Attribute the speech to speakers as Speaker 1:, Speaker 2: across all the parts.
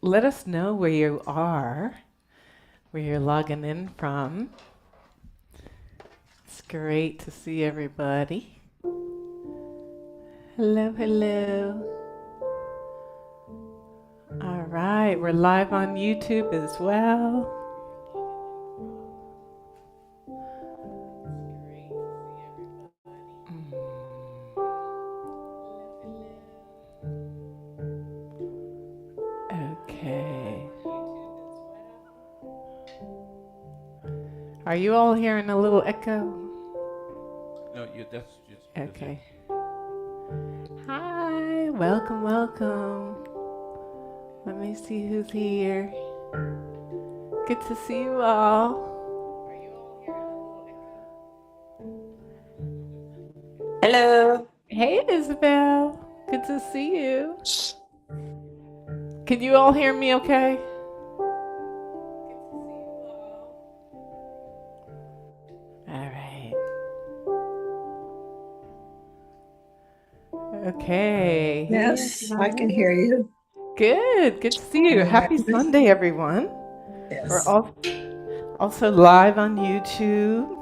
Speaker 1: let us know where you are, where you're logging in from. It's great to see everybody. Hello, hello. All right, we're live on YouTube as well. Okay. Are you all hearing a little echo?
Speaker 2: No, that's just
Speaker 1: Okay. Hi, welcome, welcome. Let me see who's here. Good to see you all.
Speaker 3: Hello.
Speaker 1: Hey, Isabel. Good to see you. Can you all hear me okay? All right. Okay. Hey,
Speaker 3: Yes, I can
Speaker 1: everyone.
Speaker 3: hear you.
Speaker 1: Good. Good to see you.
Speaker 3: All right.
Speaker 1: Happy Sunday, everyone. We're
Speaker 3: Yes.
Speaker 1: also live on YouTube.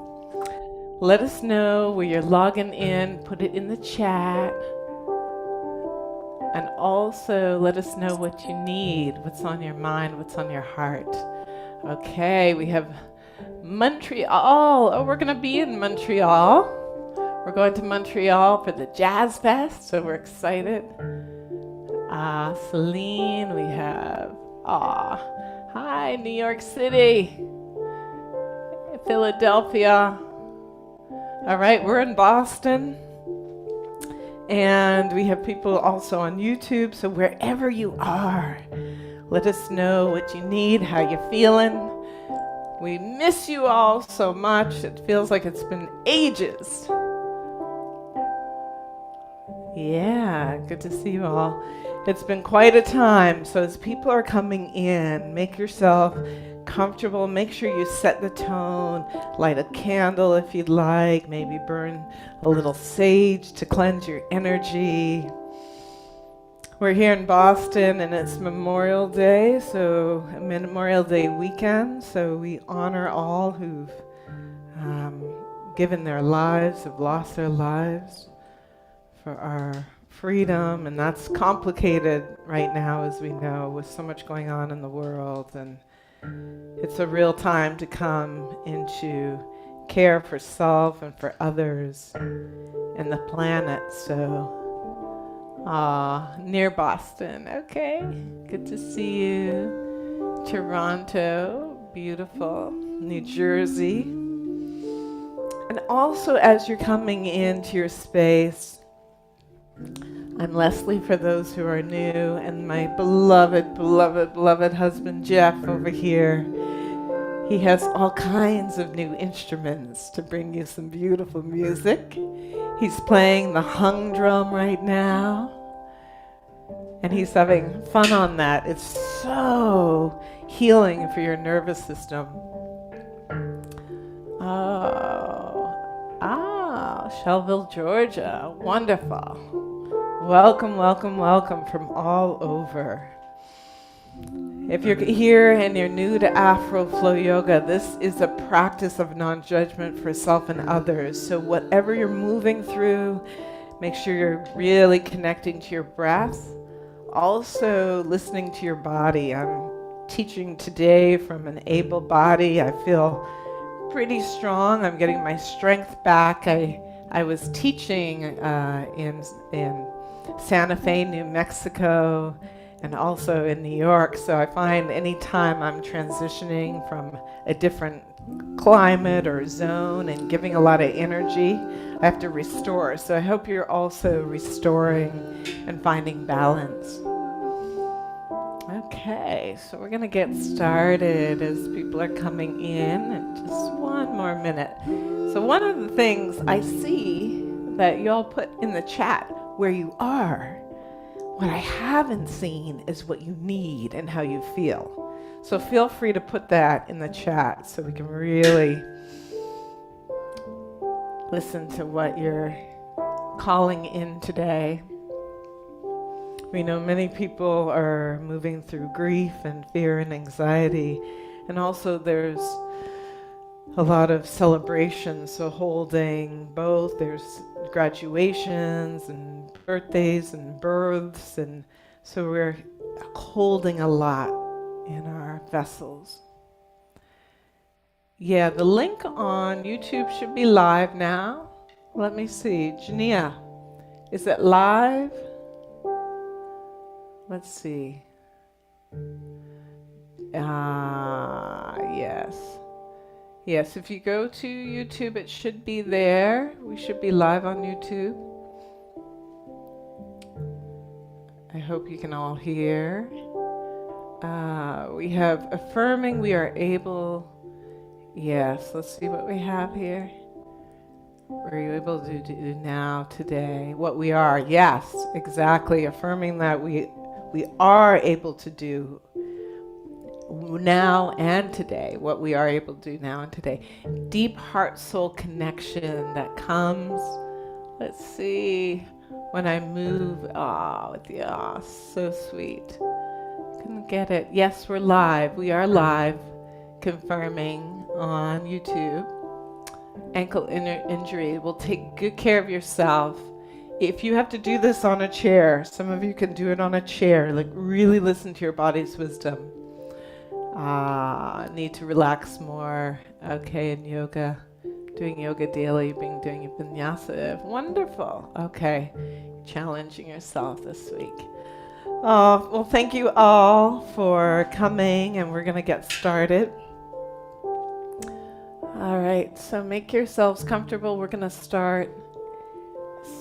Speaker 1: Let us know where you're logging in. Put it in the chat. And also let us know what you need, what's on your mind, what's on your heart. Okay, we have Montreal. Oh, we're going to be in Montreal. We're going to Montreal for the Jazz Fest, so we're excited. Celine, we have. Hi, New York City, Philadelphia. All right, we're in Boston. And we have people also on YouTube, so wherever you are, let us know what you need, how you're feeling. We miss you all so much. It feels like it's been ages. Yeah, good to see you all. It's been quite a time. So as people are coming in, make yourself comfortable. Make sure you set the tone. Light a candle if you'd like. Maybe burn a little sage to cleanse your energy. We're here in Boston and it's Memorial Day, so Memorial Day weekend. So we honor all who've given their lives, have lost their lives for our freedom. And that's complicated right now, as we know, with so much going on in the world. And it's a real time to come into care for self and for others and the planet. So near Boston. Okay, good to see you. Toronto, beautiful. New Jersey. And also, as you're coming into your space, I'm Leslie for those who are new, and my beloved, beloved, beloved husband Jeff over here. He has all kinds of new instruments to bring you some beautiful music. He's playing the hung drum right now. And he's having fun on that. It's so healing for your nervous system. Shelville, Georgia. Wonderful. Welcome, welcome, welcome from all over. If you're here and you're new to Afro Flow Yoga, this is a practice of non-judgment for self and others. So whatever you're moving through, make sure you're really connecting to your breath. Also listening to your body. I'm teaching today from an able body. I feel pretty strong. I'm getting my strength back. I was teaching in Santa Fe, New Mexico, and also in New York. So I find anytime I'm transitioning from a different climate or zone and giving a lot of energy, I have to restore. So I hope you're also restoring and finding balance. Okay, so we're going to get started as people are coming in just one more minute. So one of the things I see that y'all put in the chat where you are, what I haven't seen is what you need and how you feel. So feel free to put that in the chat so we can really listen to what you're calling in today. We know many people are moving through grief and fear and anxiety, and also there's a lot of celebrations, so holding both. There's graduations and birthdays and births, and so we're holding a lot in our vessels. Yeah, the link on YouTube should be live now. Let me see. Jania, is it live? Let's see. Yes. Yes, if you go to YouTube, it should be there. We should be live on YouTube. I hope you can all hear. We have affirming we are able. Yes, let's see what we have here. We're able to do now, today, what we are. Yes, exactly. Affirming that we are able to do now and today, what we are able to do now and today. Deep heart-soul connection that comes, let's see, when I move, with you, so sweet. Couldn't get it. Yes, we're live. We are live, confirming on YouTube. Ankle injury. Will take good care of yourself. If you have to do this on a chair, some of you can do it on a chair, like really listen to your body's wisdom. Need to relax more. Okay, in yoga, doing yoga daily, doing your vinyasa. Wonderful. Okay, challenging yourself this week. Well, thank you all for coming, and we're going to get started. All right, so make yourselves comfortable. We're going to start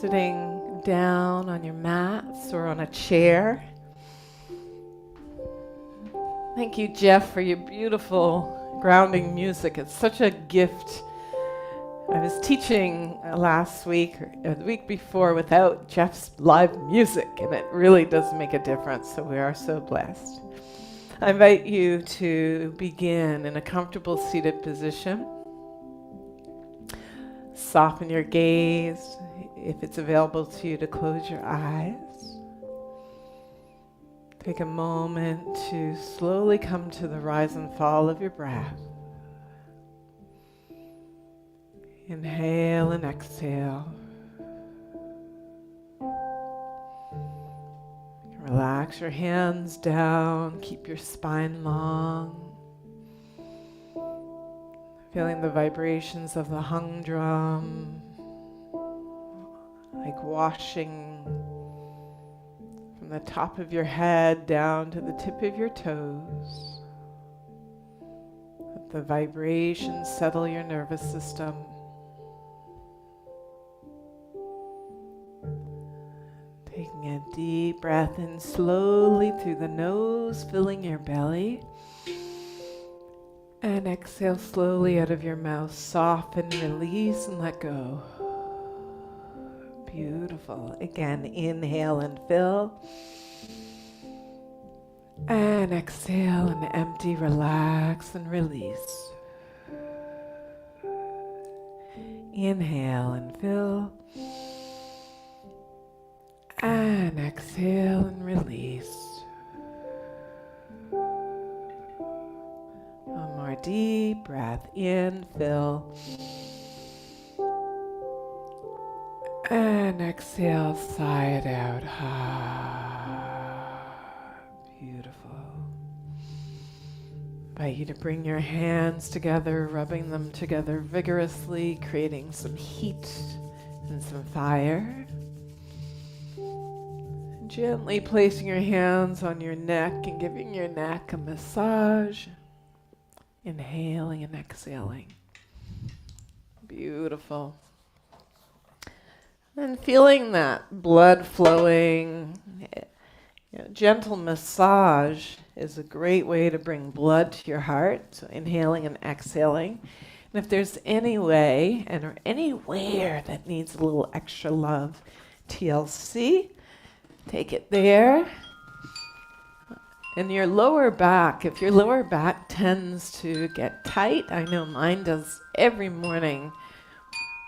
Speaker 1: sitting down on your mats or on a chair. Thank you, Jeff, for your beautiful grounding music. It's such a gift. I was teaching last week or the week before without Jeff's live music, and it really does make a difference, so we are so blessed. I invite you to begin in a comfortable seated position. Soften your gaze. If it's available to you, to close your eyes. Take a moment to slowly come to the rise and fall of your breath. Inhale and exhale. Relax your hands down. Keep your spine long. Feeling the vibrations of the hung drum, like washing from the top of your head down to the tip of your toes. Let the vibrations settle your nervous system. Taking a deep breath in slowly through the nose, filling your belly. And exhale slowly out of your mouth. Soften, release, and let go. Beautiful. Again, inhale and fill. And exhale and empty, relax, and release. Inhale and fill. And exhale and release. One more deep breath in, fill. And exhale, sigh it out. Beautiful. Invite you to bring your hands together, rubbing them together vigorously, creating some heat and some fire. Gently placing your hands on your neck and giving your neck a massage. Inhaling and exhaling. Beautiful. And feeling that blood flowing. Gentle massage is a great way to bring blood to your heart. So inhaling and exhaling. And if there's any way or anywhere that needs a little extra love, TLC, take it there. And your lower back, if your lower back tends to get tight, I know mine does every morning.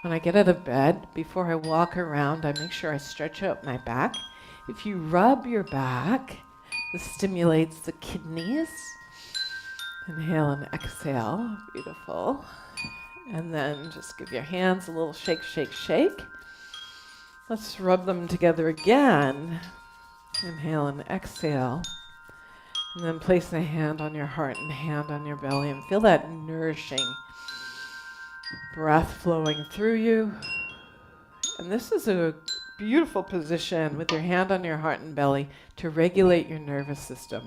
Speaker 1: When I get out of bed, before I walk around, I make sure I stretch out my back. If you rub your back, this stimulates the kidneys. Inhale and exhale. Beautiful. And then just give your hands a little shake, shake, shake. Let's rub them together again. Inhale and exhale. And then place a hand on your heart and hand on your belly and feel that nourishing breath flowing through you. And this is a beautiful position with your hand on your heart and belly to regulate your nervous system.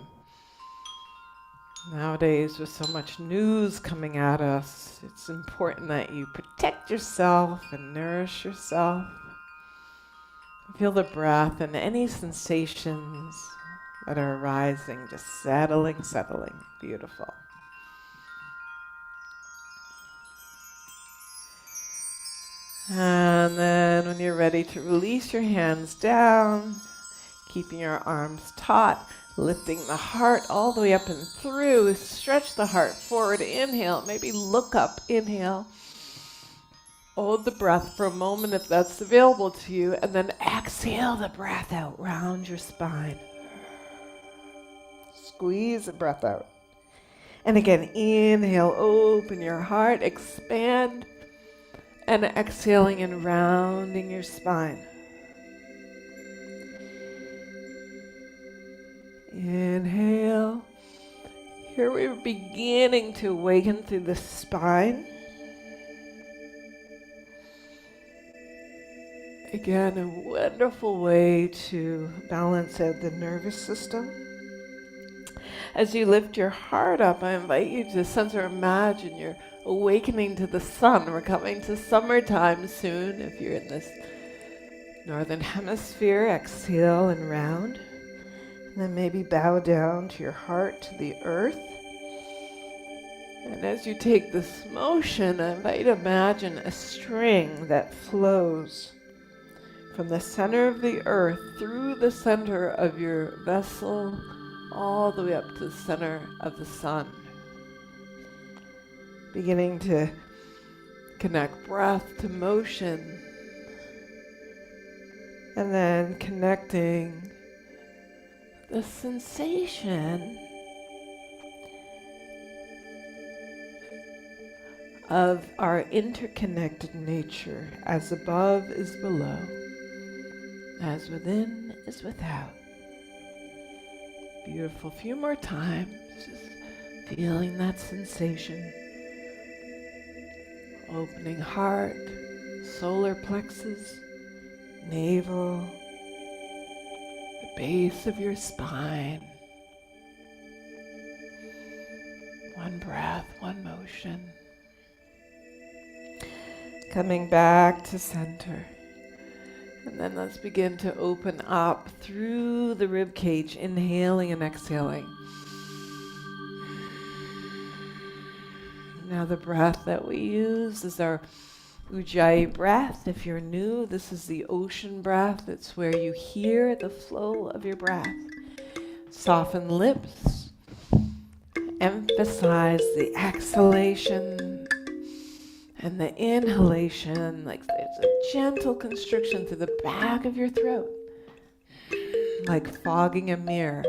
Speaker 1: Nowadays, with so much news coming at us, it's important that you protect yourself and nourish yourself. Feel the breath and any sensations that are arising, just settling. Beautiful. And then when you're ready to release your hands down, keeping your arms taut, lifting the heart all the way up and through. Stretch the heart forward. Inhale. Maybe look up. Inhale. Hold the breath for a moment if that's available to you. And then exhale the breath out. Round your spine. Squeeze the breath out. And again, inhale. Open your heart. Expand. And exhaling and rounding your spine. Inhale. Here we're beginning to awaken through the spine. Again, a wonderful way to balance out the nervous system. As you lift your heart up, I invite you to sense or imagine you're awakening to the sun. We're coming to summertime soon. If you're in this northern hemisphere, exhale and round. And then maybe bow down to your heart, to the earth. And as you take this motion, I invite you to imagine a string that flows from the center of the earth through the center of your vessel, all the way up to the center of the sun. Beginning to connect breath to motion. And then connecting the sensation of our interconnected nature, as above is below, as within is without. Beautiful. A few more times, just feeling that sensation. Opening heart, solar plexus, navel, the base of your spine. One breath, one motion. Coming back to center. And then let's begin to open up through the rib cage, inhaling and exhaling. Now the breath that we use is our Ujjayi breath. If you're new, this is the ocean breath. It's where you hear the flow of your breath. Soften lips. Emphasize the exhalation and the inhalation, like there's a gentle constriction through the back of your throat, like fogging a mirror.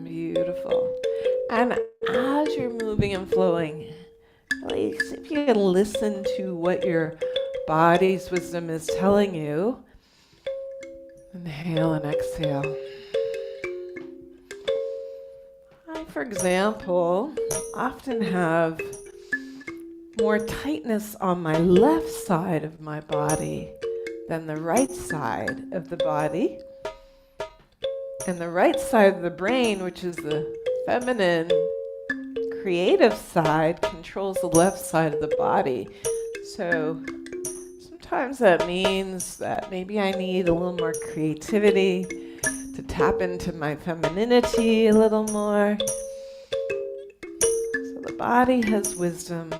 Speaker 1: Beautiful. And as you're moving and flowing, really see if you can listen to what your body's wisdom is telling you. Inhale and exhale. I, for example, often have more tightness on my left side of my body than the right side of the body. And the right side of the brain, which is the feminine, creative side, controls the left side of the body. So sometimes that means that maybe I need a little more creativity to tap into my femininity a little more. So the body has wisdom,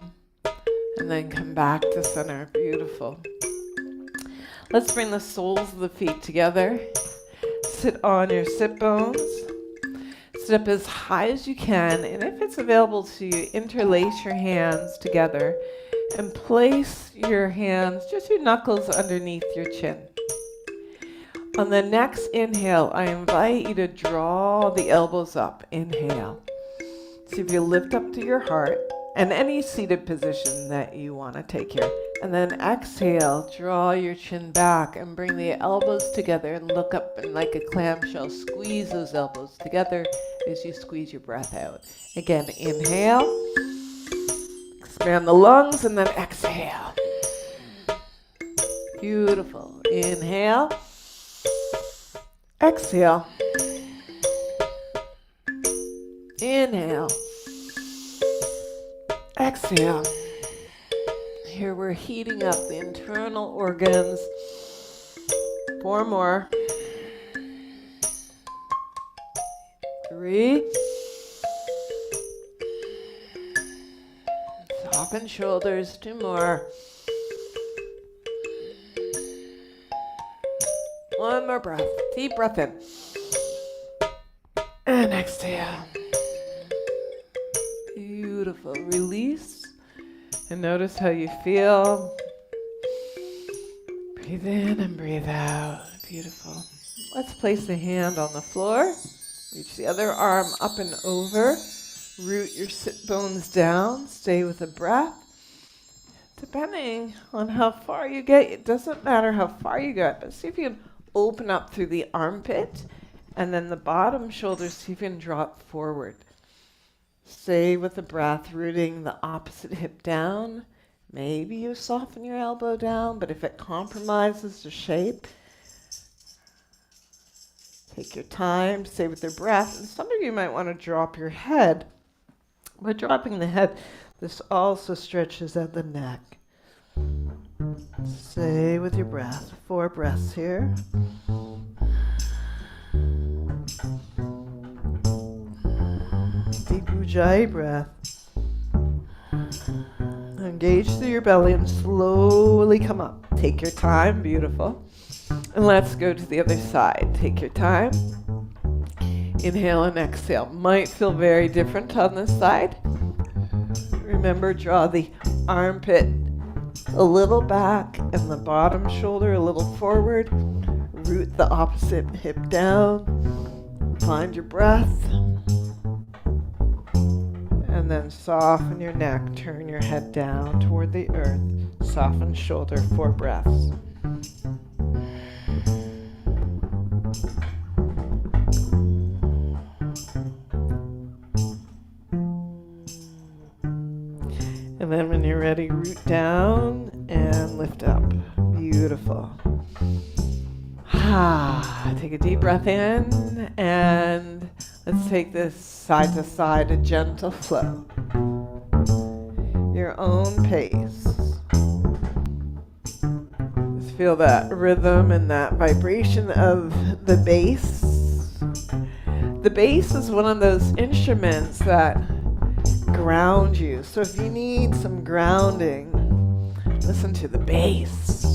Speaker 1: and then come back to center. Beautiful. Let's bring the soles of the feet together. Sit on your sit bones. Sit up as high as you can, and if it's available to you, interlace your hands together and place your hands, just your knuckles underneath your chin. On the next inhale, I invite you to draw the elbows up. Inhale. See if you lift up to your heart and any seated position that you want to take here. And then exhale, draw your chin back and bring the elbows together and look up and like a clamshell, squeeze those elbows together as you squeeze your breath out. Again, inhale, expand the lungs, and then exhale. Beautiful. Inhale, exhale, inhale, exhale. Here we're heating up the internal organs. 4 more. 3. Soften shoulders. 2 more. 1 more breath. Deep breath in. And exhale. Beautiful. Release. And notice how you feel. Breathe in and breathe out. Beautiful. Let's place the hand on the floor. Reach the other arm up and over. Root your sit bones down. Stay with the breath. Depending on how far you get, it doesn't matter how far you get, but see if you can open up through the armpit and then the bottom shoulders, see if you can drop forward. Stay with the breath, rooting the opposite hip down. Maybe you soften your elbow down, but if it compromises the shape, take your time, stay with the breath. And some of you might want to drop your head. By dropping the head, this also stretches out the neck. Stay with your breath. 4 breaths here. Deep Ujjayi breath. Engage through your belly and slowly come up. Take your time. Beautiful. And let's go to the other side. Take your time. Inhale and exhale. Might feel very different on this side. Remember, draw the armpit a little back and the bottom shoulder a little forward. Root the opposite hip down. Find your breath. And then soften your neck. Turn your head down toward the earth. Soften shoulder. 4 breaths. And then when you're ready, root down and lift up. Beautiful. Take a deep breath in, and let's take this side to side, a gentle flow. Your own pace. Just feel that rhythm and that vibration of the bass. The bass is one of those instruments that ground you. So if you need some grounding, listen to the bass.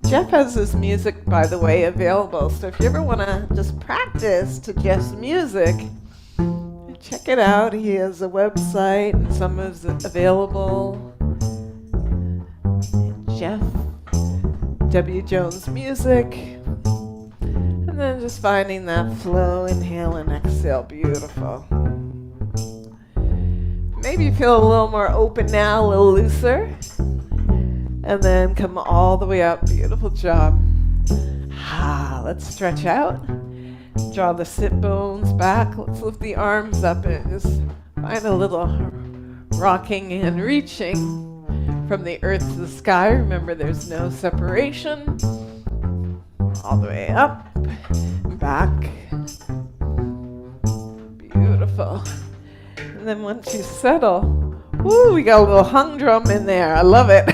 Speaker 1: Jeff has his music, by the way, available. So if you ever want to just practice to Jeff's music, check it out. He has a website and some of it's available. Jeff W. Jones Music. And then just finding that flow, inhale and exhale. Beautiful. Maybe you feel a little more open now, a little looser. And then come all the way up. Beautiful job. Let's stretch out. Draw the sit bones back. Let's lift the arms up and just find a little rocking and reaching from the earth to the sky. Remember, there's no separation. All the way up, back. Beautiful. And then once you settle, we got a little hung drum in there. I love it.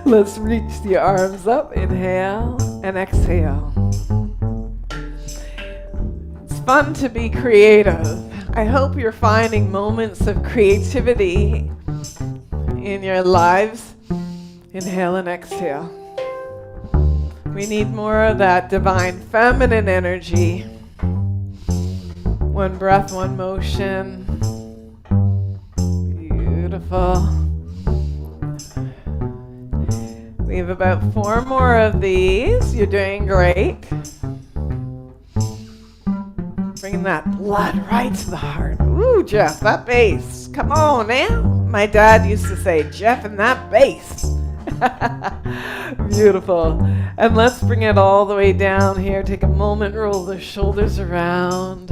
Speaker 1: Let's reach the arms up. Inhale and exhale. It's fun to be creative. I hope you're finding moments of creativity in your lives. Inhale and exhale. We need more of that divine feminine energy. One breath, one motion. Beautiful. We have about 4 more of these. You're doing great. Bringing that blood right to the heart. Ooh, Jeff, that bass. Come on now. My dad used to say, Jeff and that bass. Beautiful. And let's bring it all the way down here. Take a moment, roll the shoulders around.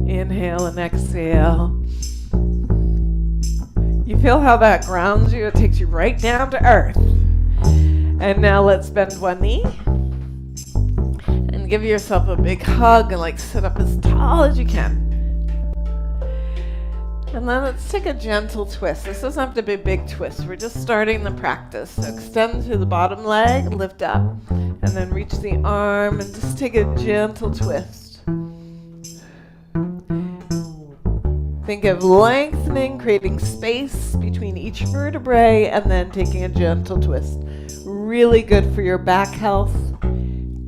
Speaker 1: Inhale and exhale. You feel how that grounds you? It takes you right down to earth. And now let's bend one knee. And give yourself a big hug and like sit up as tall as you can. And then let's take a gentle twist. This doesn't have to be a big twist. We're just starting the practice. So extend to the bottom leg, lift up, and then reach the arm and just take a gentle twist. Think of lengthening, creating space between each vertebrae, and then taking a gentle twist. Really good for your back health.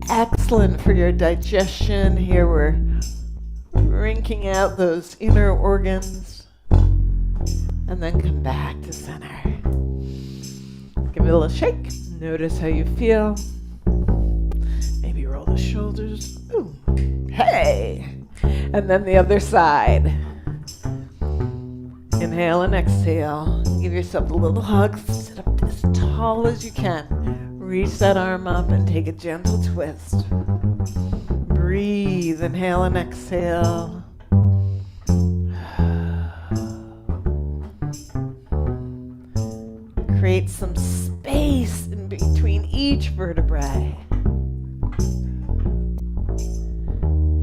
Speaker 1: Excellent for your digestion. Here we're wrinking out those inner organs. And then come back to center. Give it a little shake. Notice how you feel. Maybe roll the shoulders. Ooh. Hey! And then the other side. Inhale and exhale. Give yourself a little hug. Sit up as tall as you can. Reach that arm up and take a gentle twist. Breathe. Inhale and exhale. Create some space in between each vertebrae.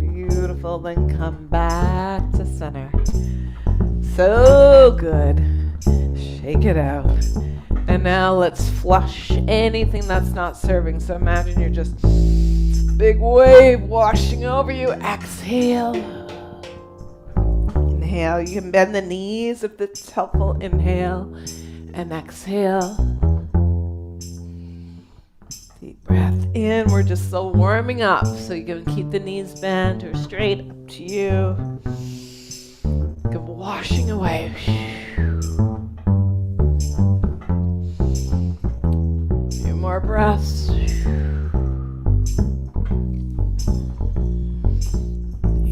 Speaker 1: Beautiful. Then come back to center. So good. Shake it out. And now let's flush anything that's not serving. So imagine you're just big wave washing over you. Exhale. Inhale. You can bend the knees if it's helpful. Inhale. And exhale. Deep breath in. We're just still warming up. So you can keep the knees bent or straight. Up to you. Go washing away. A few more breaths.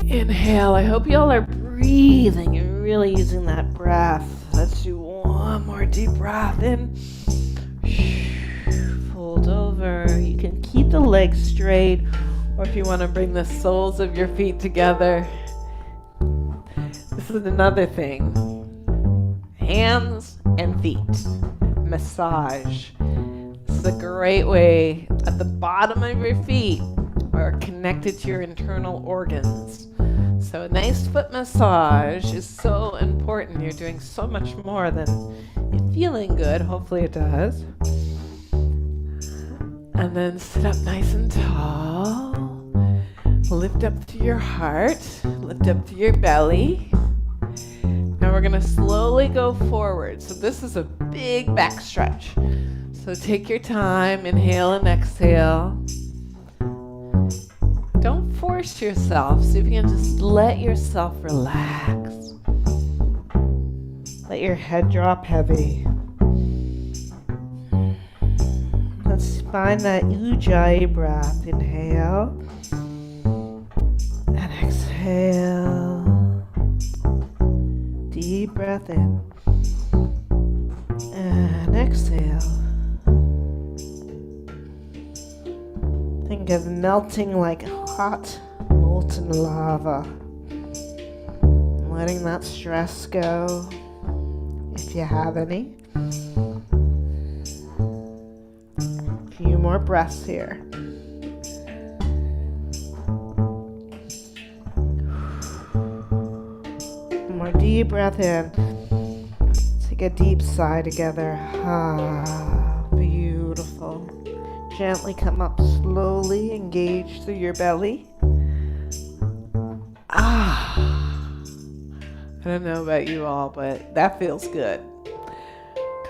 Speaker 1: Inhale. I hope y'all are breathing and really using that breath. Let's do one more deep breath in. Fold over. You can keep the legs straight, or if you want to bring the soles of your feet together. This is another thing. Hands and feet. Massage. This is a great way. At the bottom of your feet are connected to your internal organs. So a nice foot massage is so important. You're doing so much more than feeling good. Hopefully it does. And then sit up nice and tall. Lift up to your heart. Lift up to your belly. Now we're going to slowly go forward. So this is a big back stretch. So take your time. Inhale and exhale. Don't force yourself. See if you can just let yourself relax. Let your head drop heavy. Let's find that ujjayi breath. Inhale and exhale. Deep breath in and exhale. Think of melting like hot molten lava. Letting that stress go, if you have any. A few more breaths here. More deep breath in. Take a deep sigh together. Ah, beautiful. Gently come up slowly, engage through your belly. I don't know about you all, but that feels good.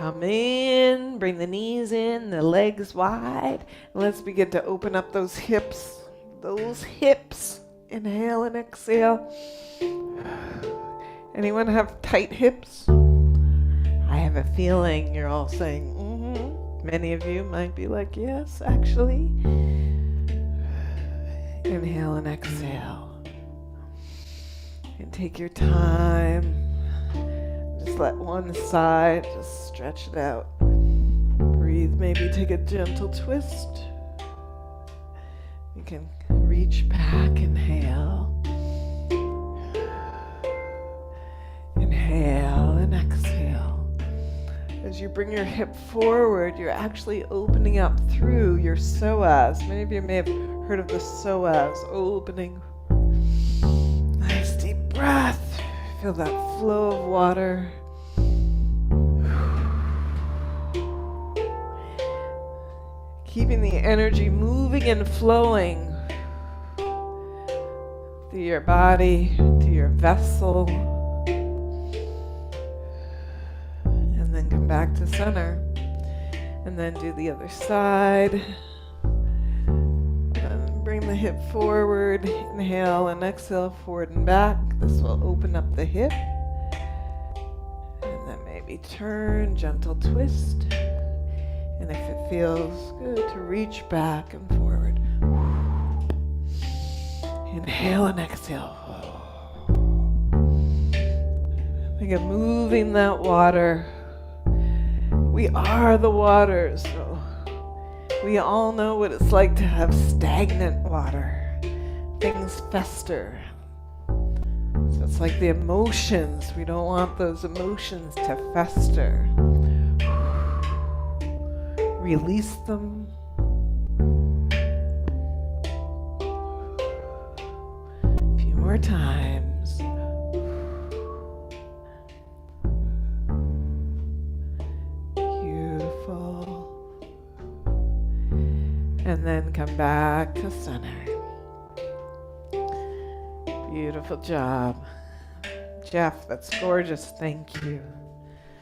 Speaker 1: Come in, bring the knees in, the legs wide. And let's begin to open up those hips. Those hips. Inhale and exhale. Anyone have tight hips? I have a feeling you're all saying, mm-hmm. Many of you might be like, yes, actually. Inhale and exhale. And take your time. Just let one side just stretch it out. Breathe, maybe take a gentle twist. You can reach back, inhale. Inhale and exhale. As you bring your hip forward, you're actually opening up through your psoas. Many of you may have heard of the psoas, opening. Nice deep breath. Feel that flow of water. Keeping the energy moving and flowing through your body, to your vessel. And then come back to center. And then do the other side. And bring the hip forward. Inhale and exhale, forward and back. This will open up the hip. And then maybe turn, gentle twist. And if it feels good to reach back and forward. Inhale and exhale. Think of moving that water. We are the water, so we all know what it's like to have stagnant water. Things fester. So it's like the emotions. We don't want those emotions to fester. Release them. A few more times. Beautiful. And then come back to center. Beautiful job. Jeff, that's gorgeous. Thank you.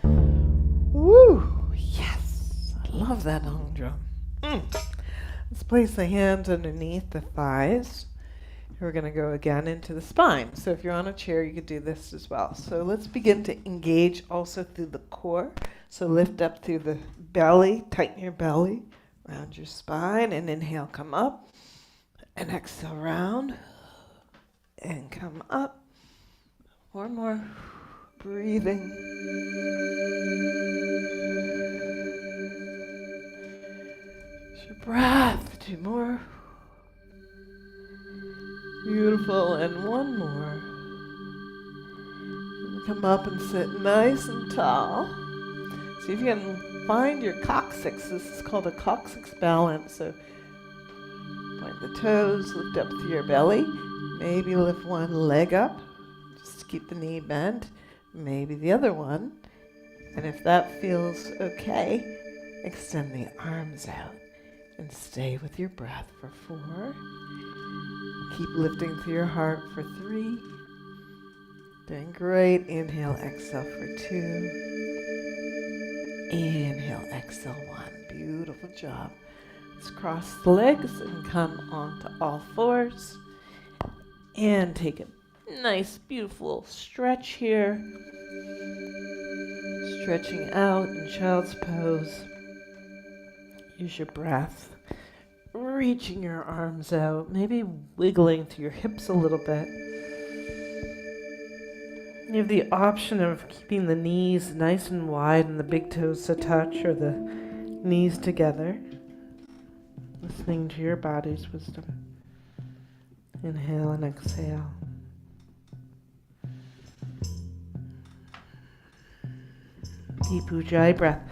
Speaker 1: Woo! Yes! I love that home drum. Let's place the hands underneath the thighs. We're going to go again into the spine. So if you're on a chair, you could do this as well. So let's begin to engage also through the core. So lift up through the belly, tighten your belly, round your spine, and inhale, come up, and exhale, round, and come up. One more, breathing. Your breath, two more. Beautiful, and one more. And come up and sit nice and tall. See if you can find your coccyx. This is called a coccyx balance. So point the toes, lift up through your belly. Maybe lift one leg up. Just keep the knee bent. Maybe the other one. And if that feels okay, extend the arms out. And stay with your breath for 4. Keep lifting through your heart for 3. Doing great. Inhale, exhale for 2. Inhale, exhale 1. Beautiful job. Let's cross the legs and come onto all fours. And take a nice, beautiful stretch here. Stretching out in child's pose. Use your breath, reaching your arms out, maybe wiggling through your hips a little bit. You have the option of keeping the knees nice and wide and the big toes to touch or the knees together. Listening to your body's wisdom. Inhale and exhale. Deep Ujjayi breath.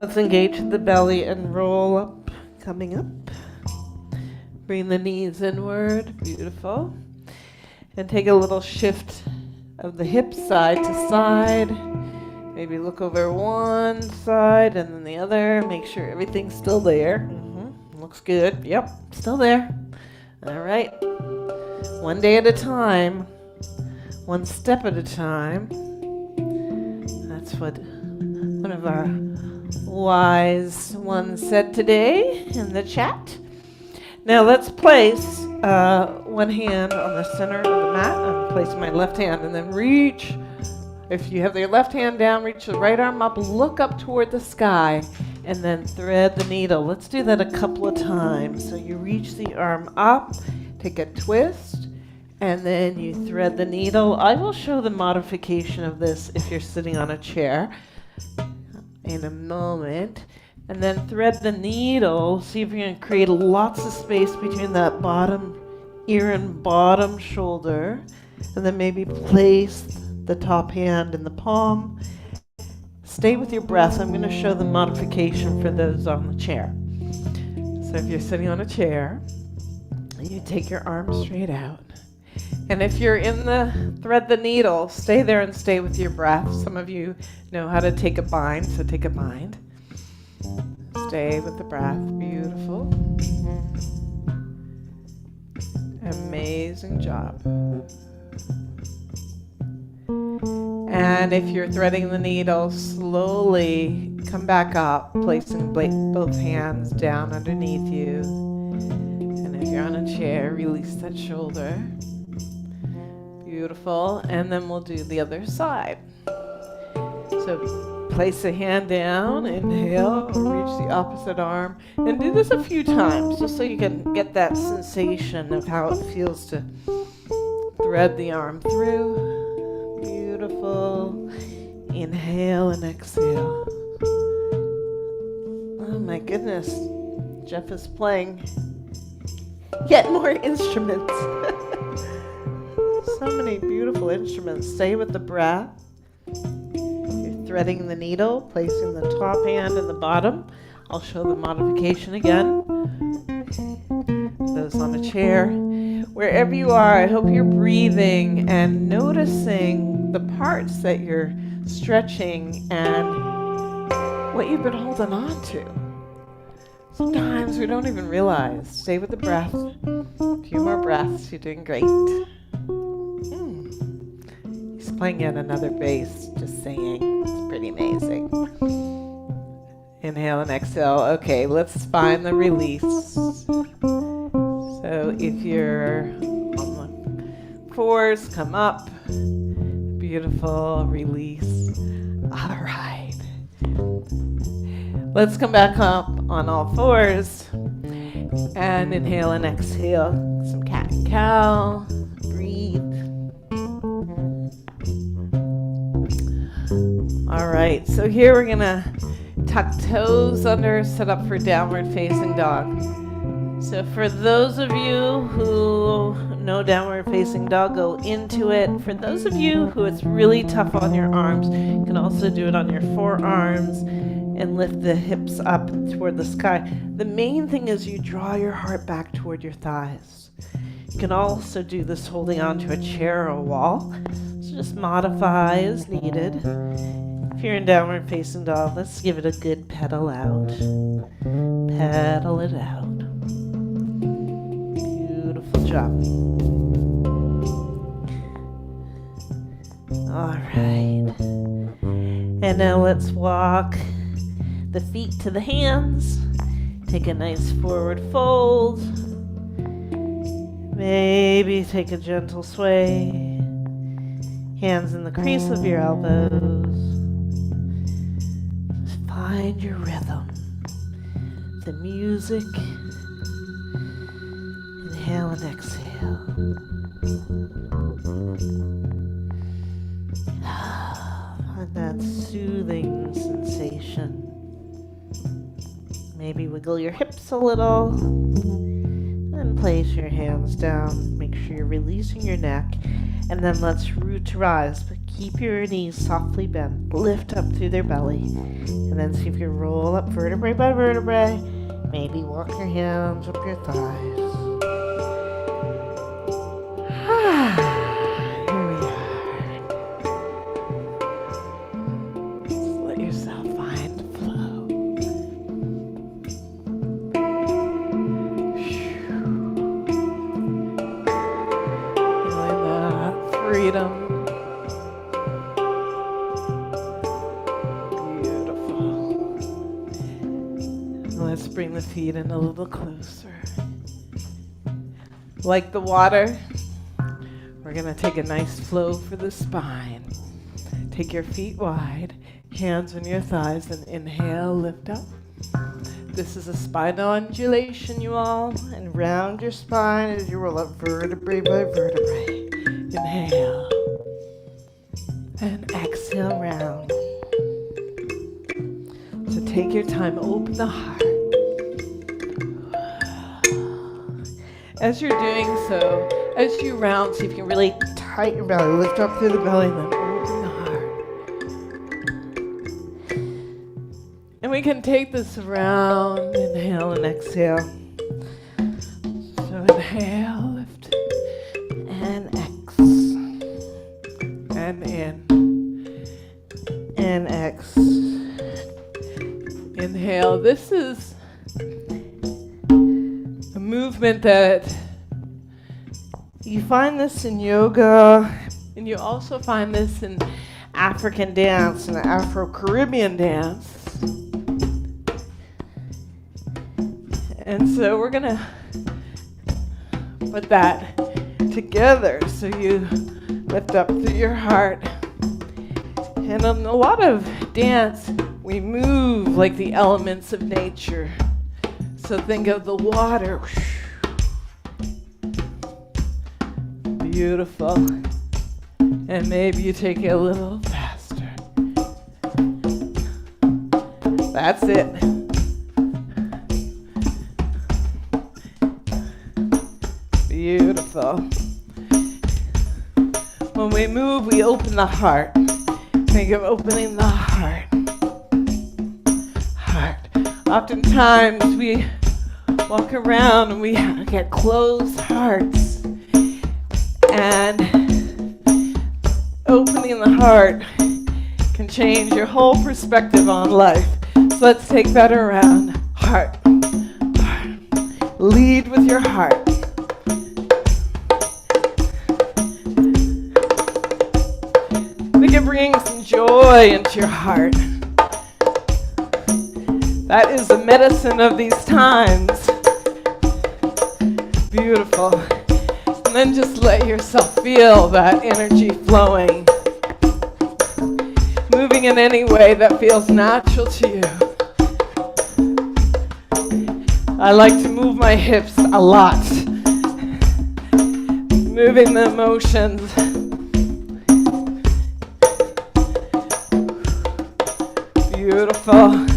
Speaker 1: Let's engage the belly and roll up, coming up. Bring the knees inward, beautiful. And take a little shift of the hips side to side. Maybe look over one side and then the other. Make sure everything's still there. Looks good. Yep, still there. All right. One day at a time. One step at a time. That's what one of our wise ones said today in the chat. Now let's place one hand on the center of the mat. I'm placing my left hand and then reach. If you have your left hand down, reach the right arm up, look up toward the sky, and then thread the needle. Let's do that a couple of times. So you reach the arm up, take a twist, and then you thread the needle. I will show the modification of this if you're sitting on a chair in a moment. And then thread the needle. See if you can create lots of space between that bottom ear and bottom shoulder. And then maybe place the top hand in the palm. Stay with your breath. I'm going to show the modification for those on the chair. So if you're sitting on a chair, you take your arm straight out. And if you're in the thread the needle, stay there and stay with your breath. Some of you know how to take a bind, so take a bind. Stay with the breath. Beautiful. Amazing job. And if you're threading the needle, slowly come back up, placing both hands down underneath you. And if you're on a chair, release that shoulder. Beautiful. And then we'll do the other side. So place the hand down, inhale, reach the opposite arm, and do this a few times just so you can get that sensation of how it feels to thread the arm through. Beautiful. Inhale and exhale. Oh my goodness. Jeff is playing yet more instruments. So many beautiful instruments. Stay with the breath. You're threading the needle, placing the top hand in the bottom. I'll show the modification again. Those on a chair. Wherever you are, I hope you're breathing and noticing the parts that you're stretching and what you've been holding on to. Sometimes we don't even realize. Stay with the breath. A few more breaths. You're doing great. He's playing in another bass, just saying. It's pretty amazing. Inhale and exhale. Okay, let's find the release. So if you're on the fours, come up. Beautiful. Release. All right. Let's come back up on all fours. And inhale and exhale. Some cat and cow. Breathe. All right. So here we're going to tuck toes under, set up for downward facing dog. So for those of you who know downward facing dog, go into it. For those of you who it's really tough on your arms, you can also do it on your forearms and lift the hips up toward the sky. The main thing is you draw your heart back toward your thighs. You can also do this holding onto a chair or a wall. So just modify as needed. If you're in downward facing dog, let's give it a good pedal out. Pedal it out. Beautiful job. All right. And now let's walk the feet to the hands. Take a nice forward fold. Maybe take a gentle sway. Hands in the crease of your elbows. Find your rhythm. The music. Inhale and exhale. And that soothing sensation. Maybe wiggle your hips a little. And place your hands down. Make sure you're releasing your neck. And then let's root to rise. But keep your knees softly bent. Lift up through their belly. And then see if you roll up vertebrae by vertebrae. Maybe walk your hands up your thighs. Here we are. Just let yourself find the flow. Feeling that freedom. Let's bring the feet in a little closer. Like the water, we're going to take a nice flow for the spine. Take your feet wide, hands on your thighs, and inhale, lift up. This is a spinal undulation, you all, and round your spine as you roll up vertebrae by vertebrae. Inhale, and exhale round. So take your time, open the heart. As you're doing so, as you round, see if you can really tighten your belly, lift up through the belly, and then open the heart. And we can take this around, inhale and exhale. So inhale, lift, and X, and in, and X. Inhale. This is a movement that you find this in yoga, and you also find this in African dance and Afro-Caribbean dance. And so we're gonna put that together so you lift up through your heart. And in a lot of dance, we move like the elements of nature. So think of the water. Beautiful. And maybe you take it a little faster. That's it. Beautiful. When we move, we open the heart. Think of opening the heart. Heart. Oftentimes we walk around and we get closed hearts. And opening the heart can change your whole perspective on life. So let's take that around. Heart. Heart. Lead with your heart. We can bring some joy into your heart. That is the medicine of these times. Beautiful. And then just let yourself feel that energy flowing. Moving in any way that feels natural to you. I like to move my hips a lot. Moving the emotions. Beautiful.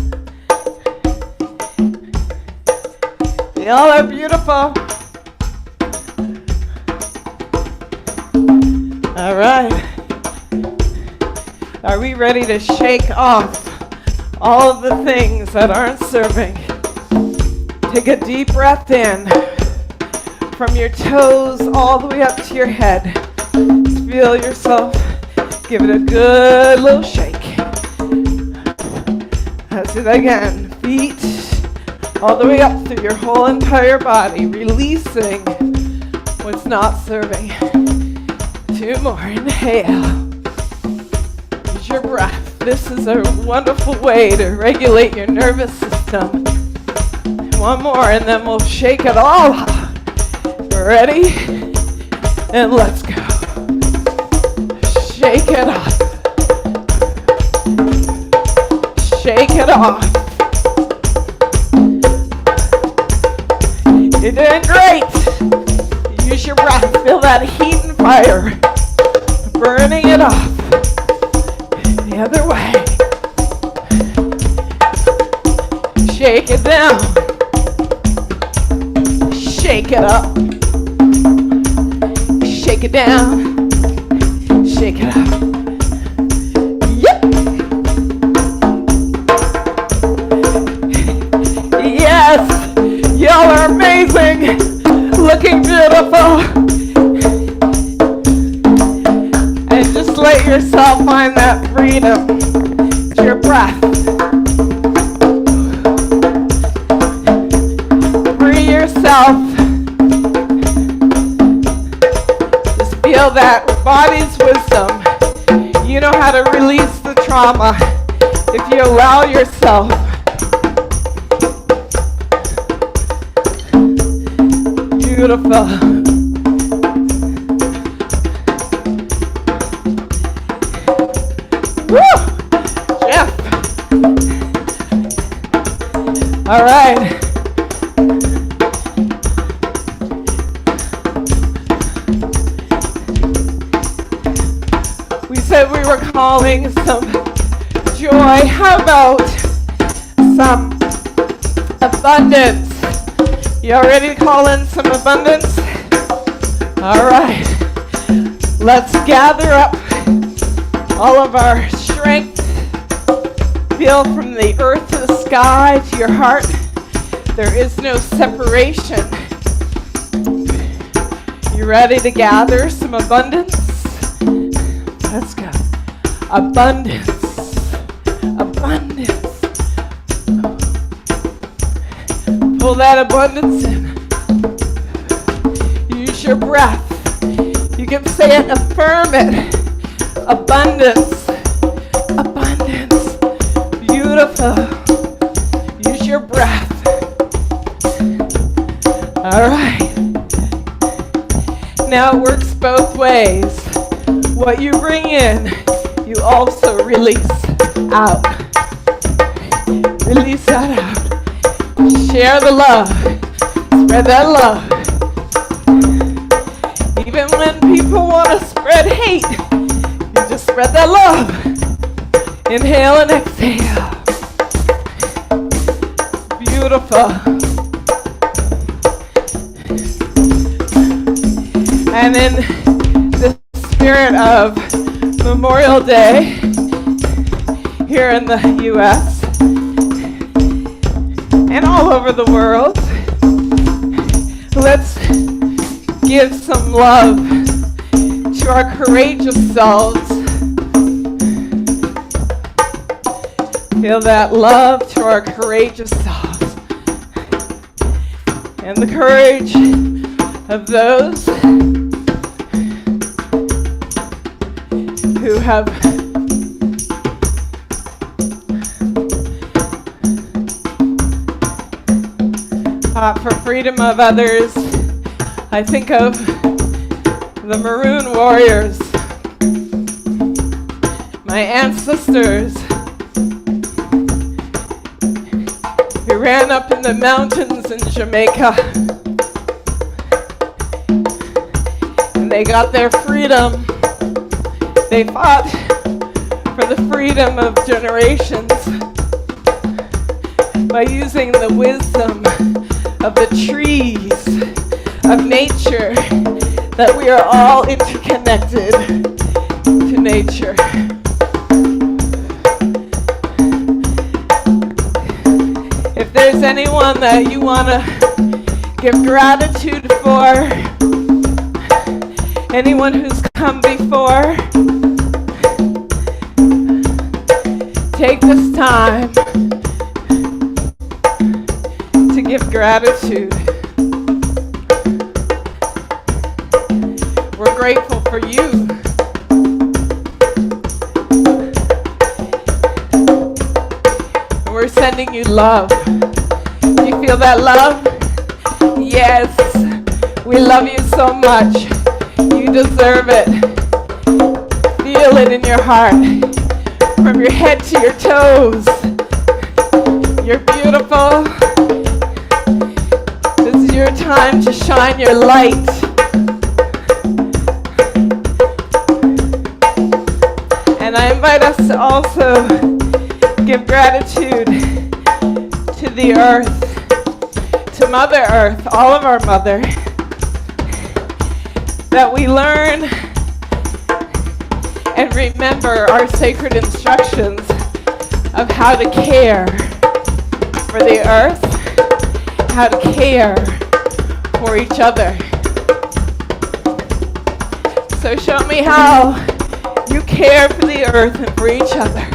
Speaker 1: Y'all are beautiful. All right. Are we ready to shake off all of the things that aren't serving? Take a deep breath in from your toes all the way up to your head. Just feel yourself. Give it a good little shake. Let's do that again. Feet all the way up through your whole entire body, releasing what's not serving. 2 more. Inhale. Use your breath. This is a wonderful way to regulate your nervous system. 1 more, and then we'll shake it all off. Ready? And let's go. Shake it off. Shake it off. You're doing great. Use your breath. Feel that heat and fire. Burning it off. The other way. Shake it down. Shake it up. Shake it down. Shake it up. Yep. Yes. Y'all are amazing. Looking beautiful. And just let yourself find that freedom. It's your breath. Free yourself. Just feel that body's wisdom. You know how to release the trauma if you allow yourself. Beautiful. Woo! Jeff. All right. We said we were calling some joy. How about some abundance? Y'all ready to call in some abundance? All right. Let's gather up all of our strength. Feel from the earth to the sky to your heart. There is no separation. You ready to gather some abundance? Let's go. Abundance. Abundance. Pull that abundance in. Use your breath. You can say it, affirm it. Abundance. Abundance. Beautiful. Use your breath. All right. Now it works both ways. What you bring in, you also release out. Release that out. Share the love. Spread that love. Even when people want to spread hate, you just spread that love. Inhale and exhale. Beautiful. And in the spirit of Memorial Day here in the U.S. and all over the world, let's give some love to our courageous selves. Feel that love to our courageous selves and the courage of those who have fought for freedom of others. I think of the Maroon Warriors, my ancestors who ran up in the mountains in Jamaica, and they got their freedom. They fought for the freedom of generations by using the wisdom of the trees, of nature, that we are all interconnected to nature. If there's anyone that you want to give gratitude for, anyone who's come before, take this time to give gratitude. We're grateful for you. And we're sending you love. Do you feel that love? Yes. We love you so much. You deserve it. Feel it in your heart. From your head to your toes. You're beautiful. This is your time to shine your light. And I invite us to also give gratitude to the earth, to Mother Earth, all of our mother, that we learn and remember our sacred instructions of how to care for the earth, how to care for each other. So show me how you care for the earth and for each other.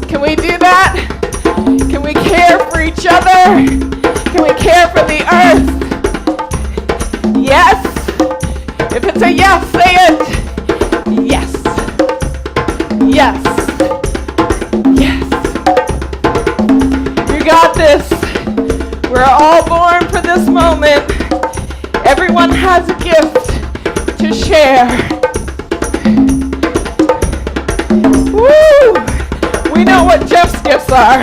Speaker 1: Can we do that? Can we care for each other? Can we care for the earth? Yes? If it's a yes, say it. Yes. Yes. Yes. You got this. We're all born for this moment. Everyone has a gift to share. Woo! We know what Jeff's gifts are.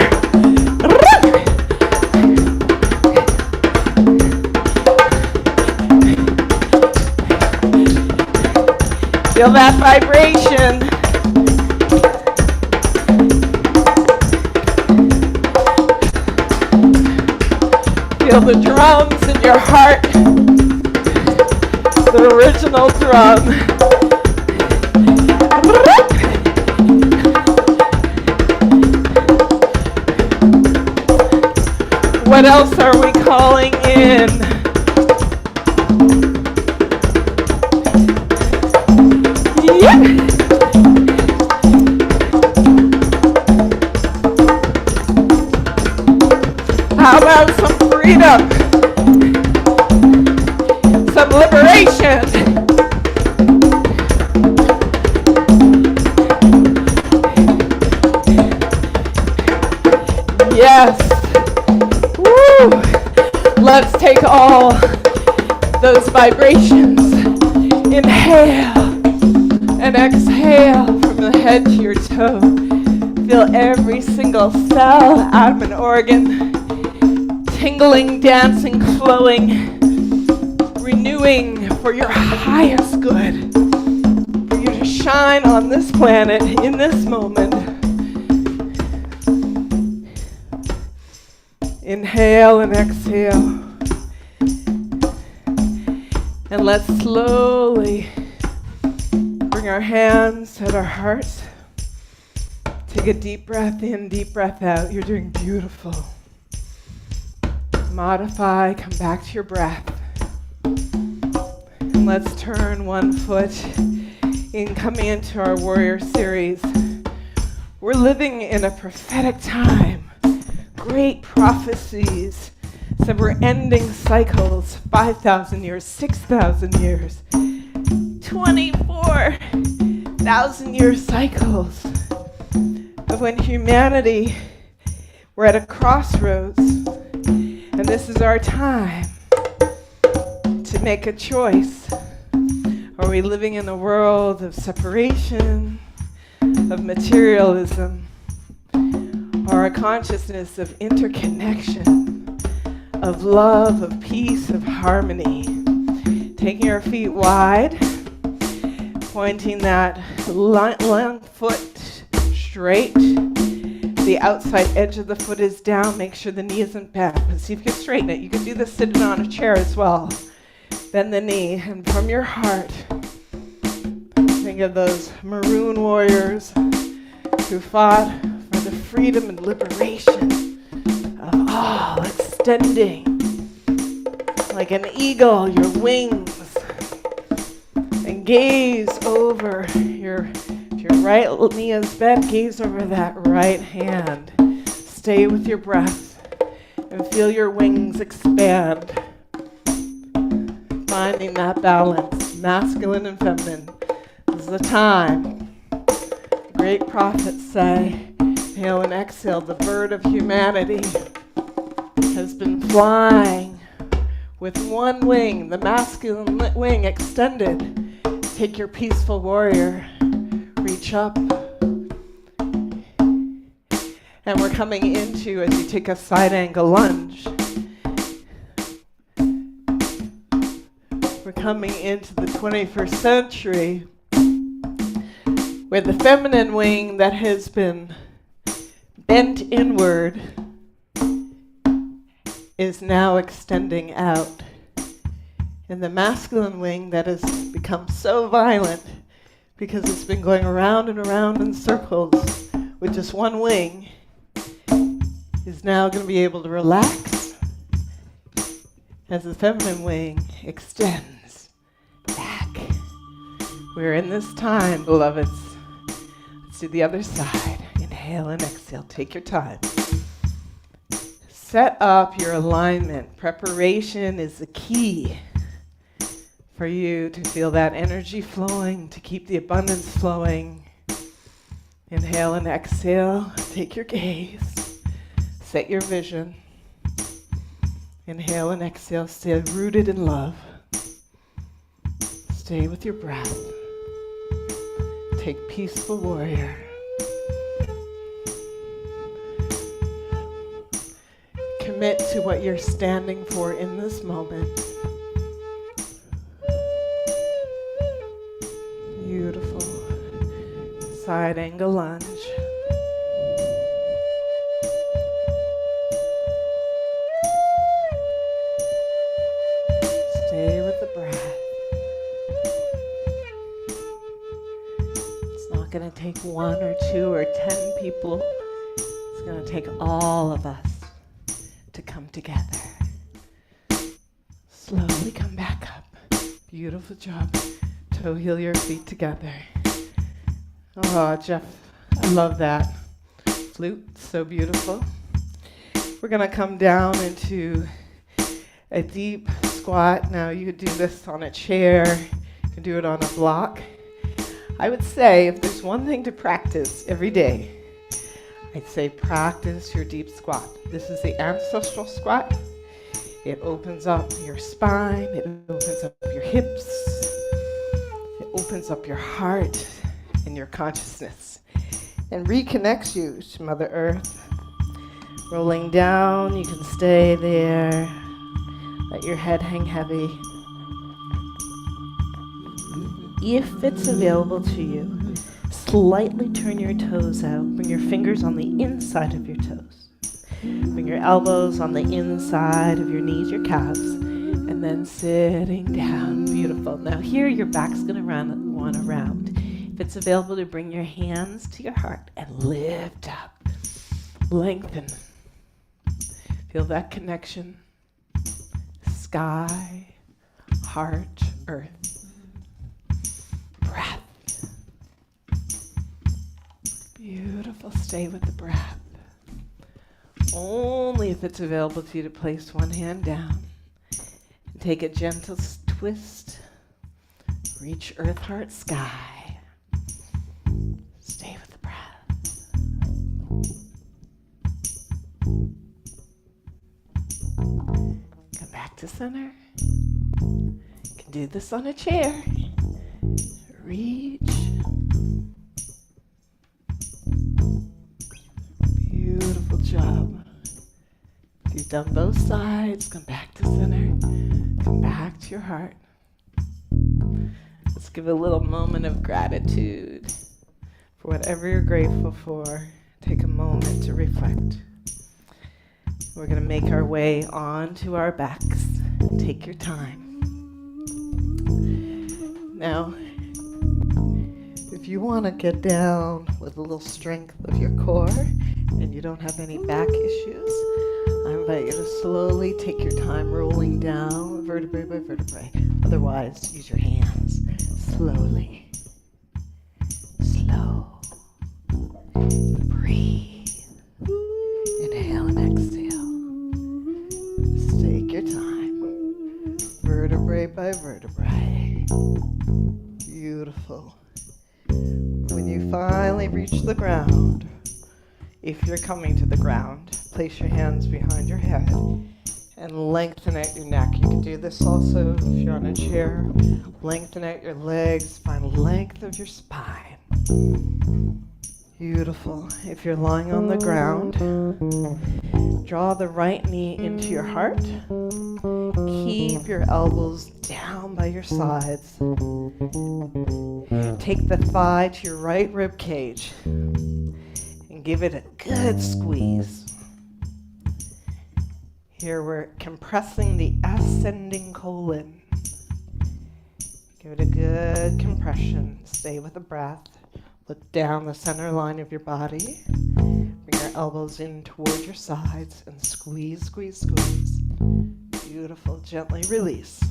Speaker 1: Feel that vibration. Feel the drums in your heart. The original drum. What else are we calling in? Yeah. How about some freedom? Some liberation. Yes. Woo. Let's take all those vibrations. Inhale and exhale from the head to your toe. Feel every single cell, atom, and organ tingling, dancing, flowing, renewing for your highest good, for you to shine on this planet in this moment. Inhale and exhale. And let's slowly bring our hands at our hearts. Take a deep breath in, deep breath out. You're doing beautiful. Modify, come back to your breath. And let's turn one foot in, coming into our warrior series. We're living in a prophetic time. Great prophecies. So we're ending cycles, 5,000 years, 6,000 years, 24,000 year cycles of when humanity, we're at a crossroads. And this is our time to make a choice. Are we living in a world of separation, of materialism, or a consciousness of interconnection, of love, of peace, of harmony? Taking our feet wide, pointing that long foot straight. The outside edge of the foot is down. Make sure the knee isn't bent. And see if you can straighten it. You can do this sitting on a chair as well. Bend the knee, and from your heart, think of those maroon warriors who fought for the freedom and liberation of all, extending like an eagle your wings, and gaze over your right knee is bent, gaze over that right hand. Stay with your breath and feel your wings expand. Finding that balance, masculine and feminine. This is the time. Great prophets say, inhale and exhale. The bird of humanity has been flying with one wing, the masculine wing extended. Take your peaceful warrior. Reach up. And we're coming into, as you take a side angle lunge, we're coming into the 21st century where the feminine wing that has been bent inward is now extending out. And the masculine wing that has become so violent because it's been going around and around in circles with just one wing, is now going to be able to relax as the feminine wing extends back. We're in this time, beloveds. Let's do the other side. Inhale and exhale. Take your time. Set up your alignment. Preparation is the key for you to feel that energy flowing, to keep the abundance flowing. Inhale and exhale. Take your gaze. Set your vision. Inhale and exhale. Stay rooted in love. Stay with your breath. Take peaceful warrior. Commit to what you're standing for in this moment. Beautiful. Side angle lunge. Stay with the breath. It's not going to take 1 or 2 or 10 people. It's going to take all of us to come together. Slowly come back up. Beautiful job. Toe heel your feet together. Oh, Jeff, I love that. Flute, so beautiful. We're going to come down into a deep squat. Now you could do this on a chair. You can do it on a block. I would say if there's one thing to practice every day, I'd say practice your deep squat. This is the ancestral squat. It opens up your spine. It opens up your hips. It opens up your heart and your consciousness and reconnects you to Mother Earth. Rolling down, you can stay there. Let your head hang heavy. If it's available to you, slightly turn your toes out. Bring your fingers on the inside of your toes. Bring your elbows on the inside of your knees, your calves, and then sitting down. Beautiful. Now here your back's going to run around. If it's available to bring your hands to your heart and lift up. Lengthen. Feel that connection. Sky, heart, earth. Breath. Beautiful. Stay with the breath. Only if it's available to you to place one hand down. And take a gentle twist. Reach earth, heart, sky. Stay with the breath. Come back to center. You can do this on a chair. Reach. Beautiful job. If you've done both sides, come back to center. Come back to your heart. Let's give a little moment of gratitude for whatever you're grateful for. Take a moment to reflect. We're going to make our way onto our backs. Take your time. Now, if you want to get down with a little strength of your core and you don't have any back issues, I invite you to slowly take your time rolling down vertebrae by vertebrae. Otherwise, use your hands. Slowly. Slow. Breathe. Inhale and exhale. Just take your time. Vertebrae by vertebrae. Beautiful. When you finally reach the ground, if you're coming to the ground, place your hands behind your head and lengthen out your neck. You can do this also if you're on a chair. Lengthen out your legs, find length of your spine. Beautiful. If you're lying on the ground, draw the right knee into your heart. Keep your elbows down by your sides. Take the thigh to your right rib cage and give it a good squeeze. Here we're compressing the ascending colon. Give it a good compression. Stay with the breath. Look down the center line of your body. Bring your elbows in towards your sides and squeeze, squeeze, squeeze. Beautiful. Gently release.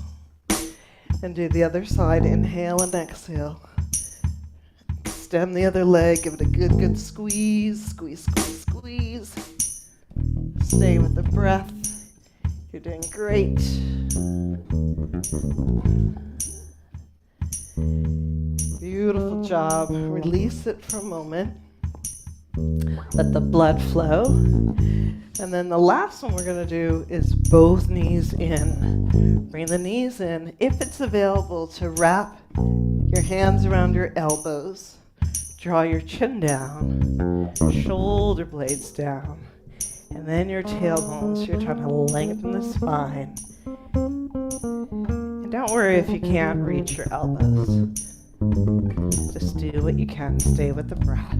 Speaker 1: And do the other side. Inhale and exhale. Extend the other leg. Give it a good, good squeeze. Squeeze, squeeze, squeeze. Stay with the breath. You're doing great. Beautiful job. Release it for a moment. Let the blood flow. And then the last one we're going to do is both knees in. Bring the knees in. If it's available, to wrap your hands around your elbows. Draw your chin down, shoulder blades down, and then your tailbones. You're trying to lengthen the spine. And don't worry if you can't reach your elbows. Just do what you can. Stay with the breath.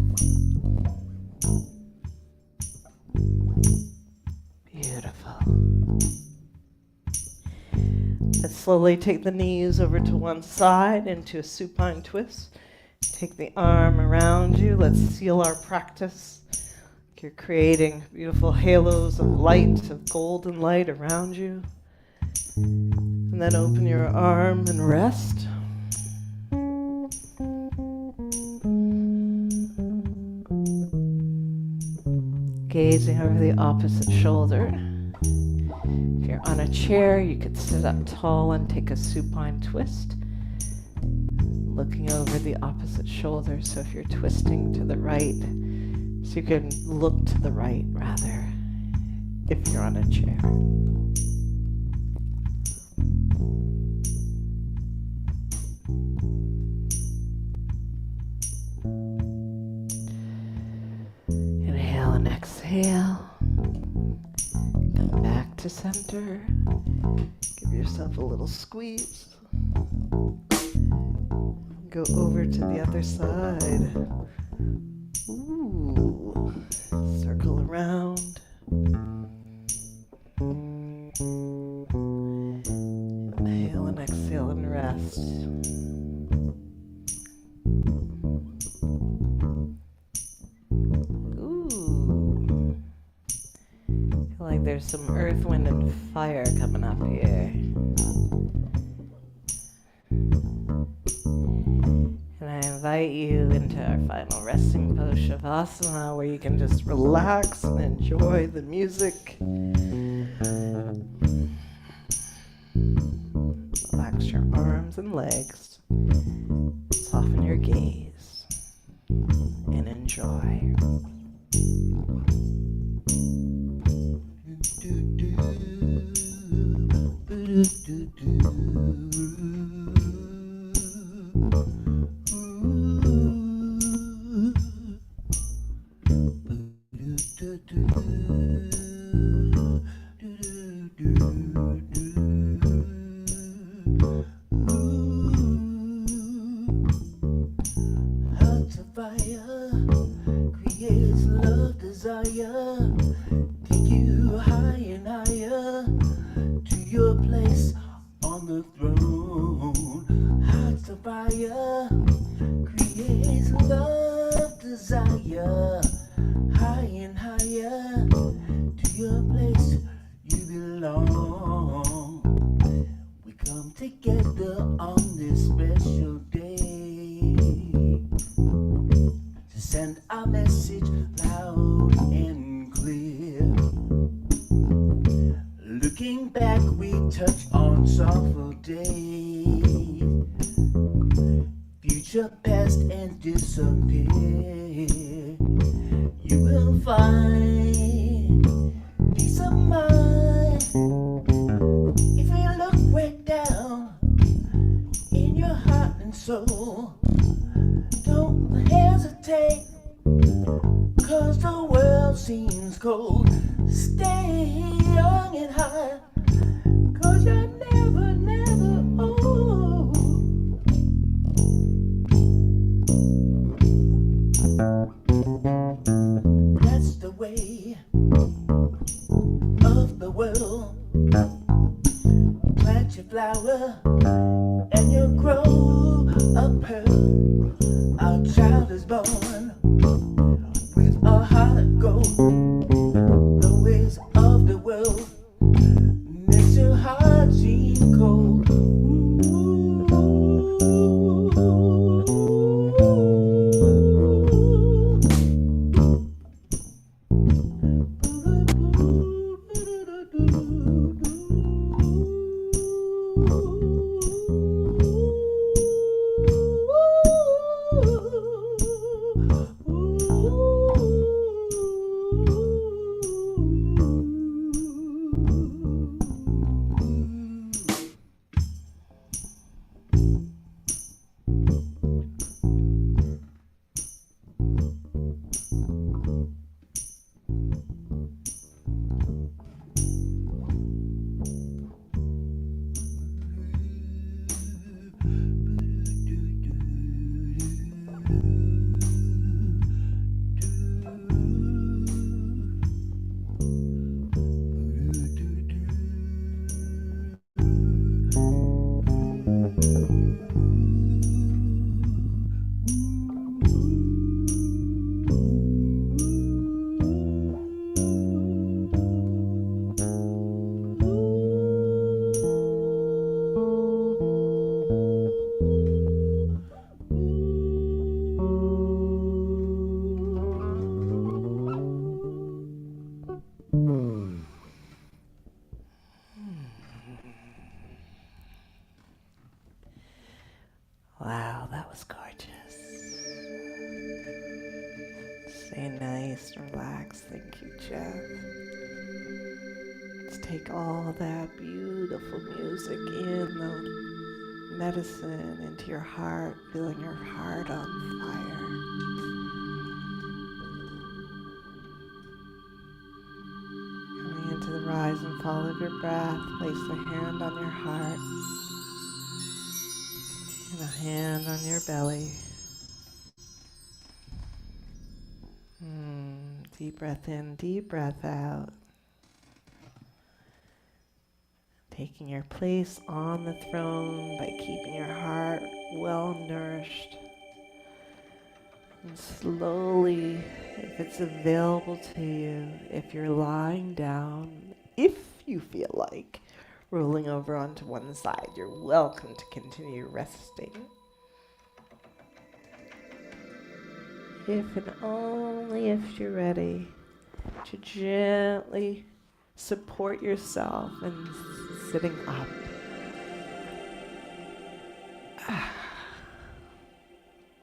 Speaker 1: Beautiful. Let's slowly take the knees over to one side into a supine twist. Take the arm around you. Let's seal our practice. You're creating beautiful halos of light, of golden light around you. And then open your arm and rest. Gazing over the opposite shoulder. If you're on a chair, you could sit up tall and take a supine twist. Looking over the opposite shoulder, so if you're twisting to the right, so you can look to the right rather, if you're on a chair. Inhale and exhale. Come back to center. Give yourself a little squeeze. Go over to the other side. Ooh. Circle around. Inhale and exhale and rest. Ooh. Feel like there's some earth, wind, and fire coming up here. And I invite you into our final resting pose, Shavasana, where you can just relax and enjoy the music. Relax your arms and legs. Soften your gaze and enjoy. Wow, that was gorgeous. Stay nice and relaxed. Thank you, Jeff. Let's take all that beautiful music in, the medicine into your heart, feeling your heart on fire. Coming into the rise and fall of your breath, place a hand on your heart and a hand on your belly. Deep breath in, deep breath out. Taking your place on the throne by keeping your heart well nourished. And slowly, if it's available to you, if you're lying down, if you feel like rolling over onto one side, you're welcome to continue resting. If and only if you're ready to gently support yourself in sitting up.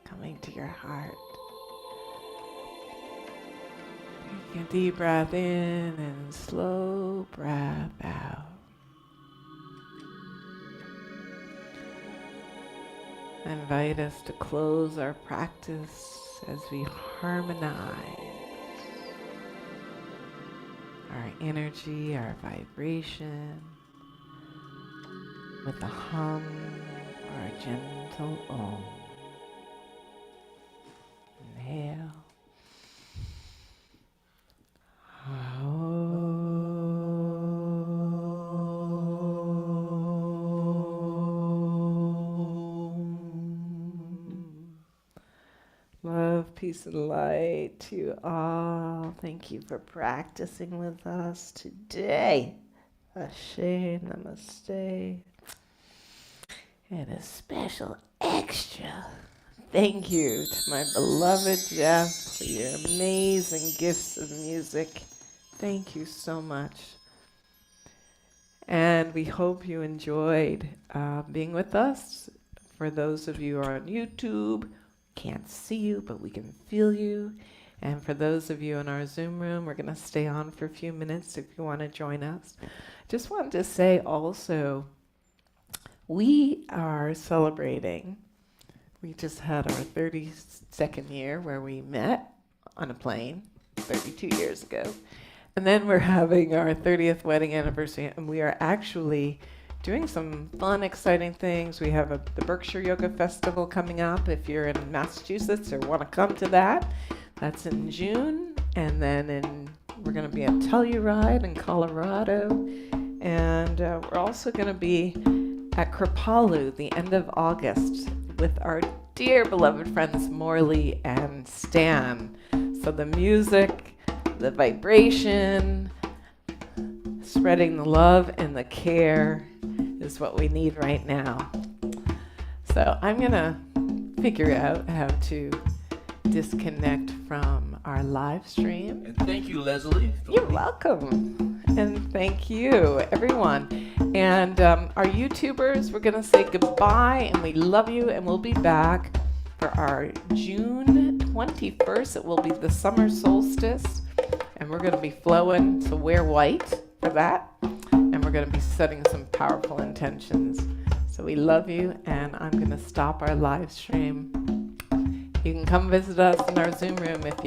Speaker 1: Coming to your heart. Taking a deep breath in and slow breath out. I invite us to close our practice as we harmonize our energy, our vibration with the hum or a gentle om. Inhale. Love, peace, and light to you all. Thank you for practicing with us today. Ashe, namaste. And a special extra thank you to my beloved Jeff for your amazing gifts of music. Thank you so much. And we hope you enjoyed being with us. For those of you who are on YouTube, can't see you, but we can feel you. And for those of you in our Zoom room, we're going to stay on for a few minutes if you want to join us. Just wanted to say also, we are celebrating. We just had our 32nd year where we met on a plane 32 years ago. And then we're having our 30th wedding anniversary, and we are actually doing some fun, exciting things. We have the Berkshire Yoga Festival coming up. If you're in Massachusetts or want to come to that, that's in June. And then we're going to be at Telluride in Colorado. And we're also going to be at Kripalu the end of August with our dear beloved friends Morley and Stan. So the music, the vibration, spreading the love and the care is what we need right now. So I'm gonna figure out how to disconnect from our live stream.
Speaker 2: And thank you, Leslie.
Speaker 1: You're welcome. And thank you, everyone. And our YouTubers, we're gonna say goodbye and we love you, and we'll be back for our June 21st. It will be the summer solstice, and we're gonna be flowing, so wear white for that. And we're going to be setting some powerful intentions. So we love you, and I'm going to stop our live stream. You can come visit us in our Zoom room if you